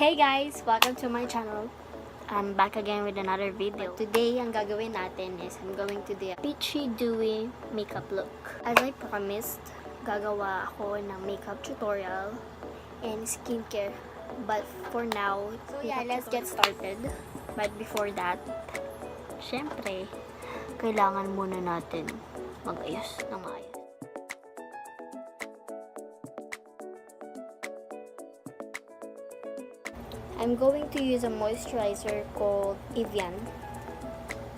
Hey guys! Welcome to my channel. I'm back again with another video. Today, ang gagawin natin is I'm going to do a Peachy Dewy makeup look. As I promised, gagawa ako ng makeup tutorial and skincare. But for now, so yeah, let's get started. But before that, syempre, kailangan muna natin mag-ayos ng maayos. I'm going to use a moisturizer called Evian.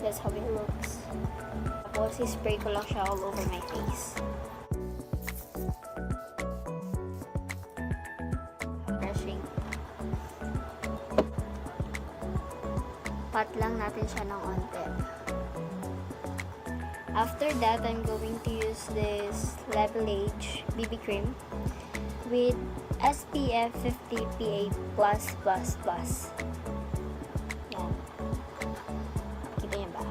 That's how it looks. Tapos, spray ko lang siya all over my face. Brushing. Pat lang natin siya ng onte. After that, I'm going to use this Levelage BB cream with SPF 50 PA+++. Yan. Kita niyo ba?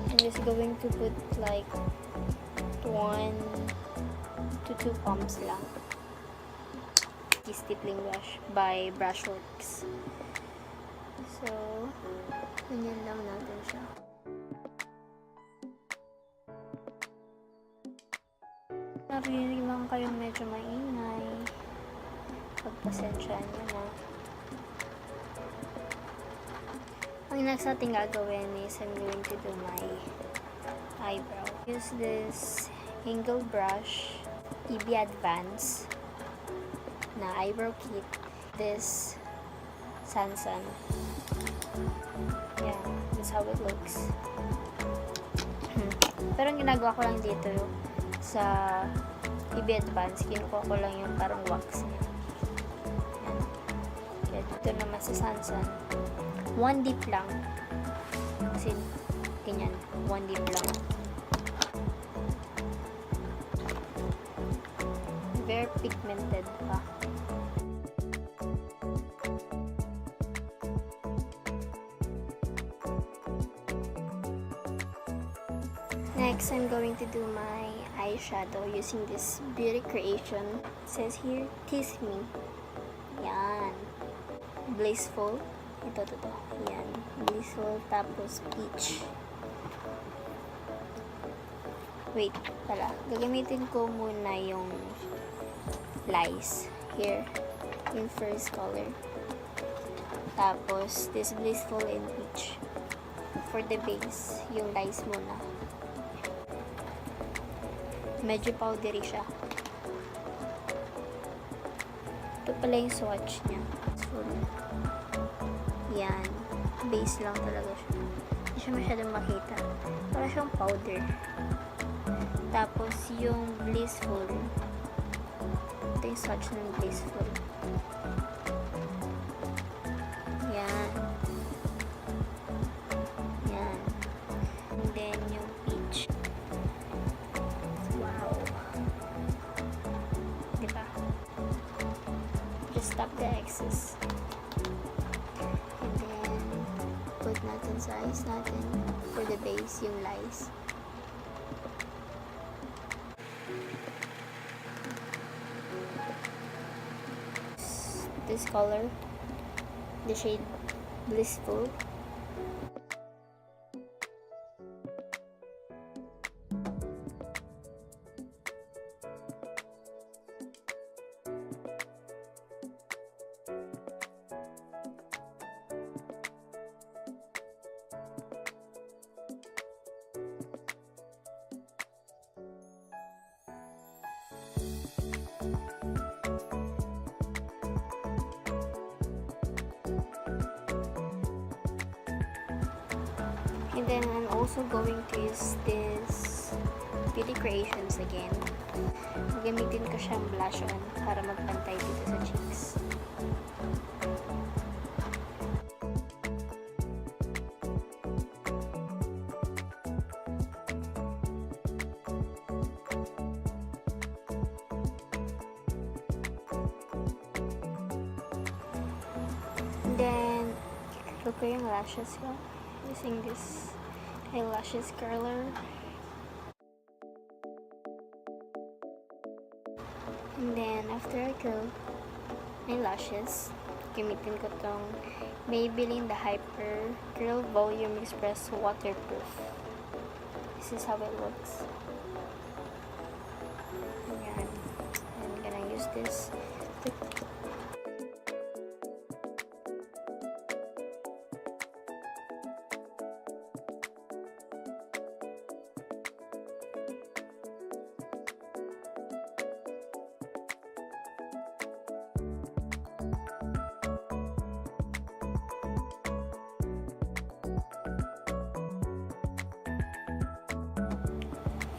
I'm just going to put like 1 to 2 pumps lang. This stippling brush by Brushworks. So, ganyan lang natin siya. Narinig lang kayong medyo maingay. Pagpasensyaan nyo na. Ang next natin gagawin is I'm going to do my eyebrow. Use this angle brush, EB Advance na eyebrow kit. This Sansan. Yeah, that's how it looks. Pero ang ginagawa ko lang dito sa EB Advance, kinukuha ko lang yung parang wax niya. Ito naman sa Sansan. 1 dip lang. Kasi, ganyan. 1 dip lang. Very pigmented pa. Next, I'm going to do my eyeshadow using this Beauty Creation. It says here, Kiss Me. Yan. Blissful. Ito. Yan. Blissful. Tapos, Peach. Wait, pala. Gagamitin ko muna yung lies. Here. Yung first color. Tapos, this Blissful and Peach. For the base, yung lies muna. Medyo powdery siya. Ito pala yung swatch niya. Yan. Base lang talaga siya. Hindi siya masyadong makita. Para siyang powder. Tapos, yung Blissful. Ito yung swatch ng Blissful. Yan. Yan. And then, yung Peach. Wow. Diba? Just tap the excess. Natin sa eyes natin for the base, yung lies. This color, the shade Blissful. And then I'm also going to use this Beauty Creations again. Gamitin ko siyang blush on para magpantay dito sa cheeks. And then, look ko yung lashes ko. Using this eyelashes curler. And then after I curl my lashes, gamitin ko tong Maybelline The Hyper Curl Volume Express Waterproof. This is how it looks. Ayan. I'm gonna use this.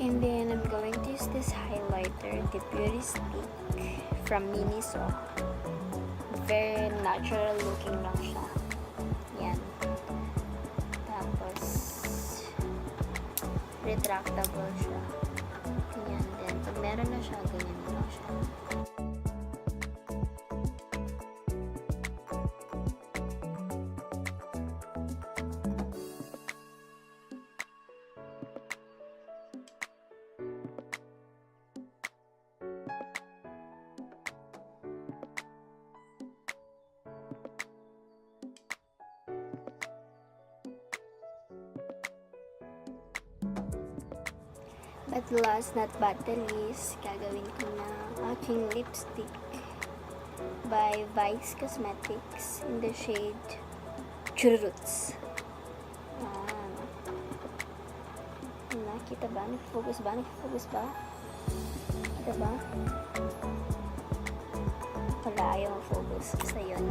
And then I'm going to use this highlighter, the Beauty Stick from Miniso. Very natural looking lang siya. Yan. Tapos, retractable siya. Ganyan din. Pag meron na siya, ganyan lang siya. But last not but the least, gagawin ko na aking lipstick by Vice Cosmetics in the shade Churruts. Nakita ba? Nag-focus ba? Nag-focus ba? Kita ba? Wala, ayaw mag-focus. Basta yun.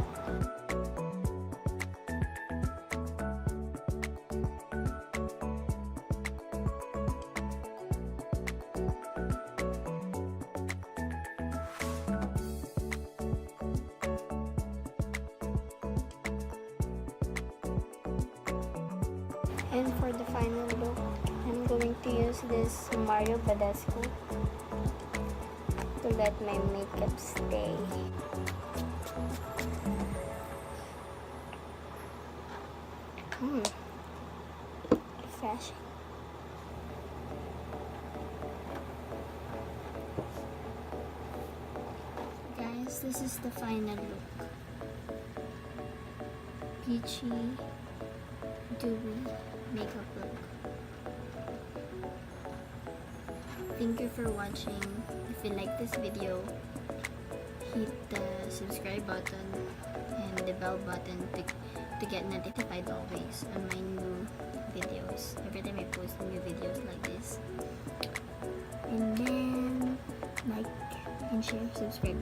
And for the final look, I'm going to use this Mario Badescu to let my makeup stay. Refreshing. Guys, this is the final look. Peachy, dewy makeup look. Thank you for watching. If you like this video, hit the subscribe button and the bell button to get notified always on my new videos. Every time I post new videos like this. And then like and share, subscribe.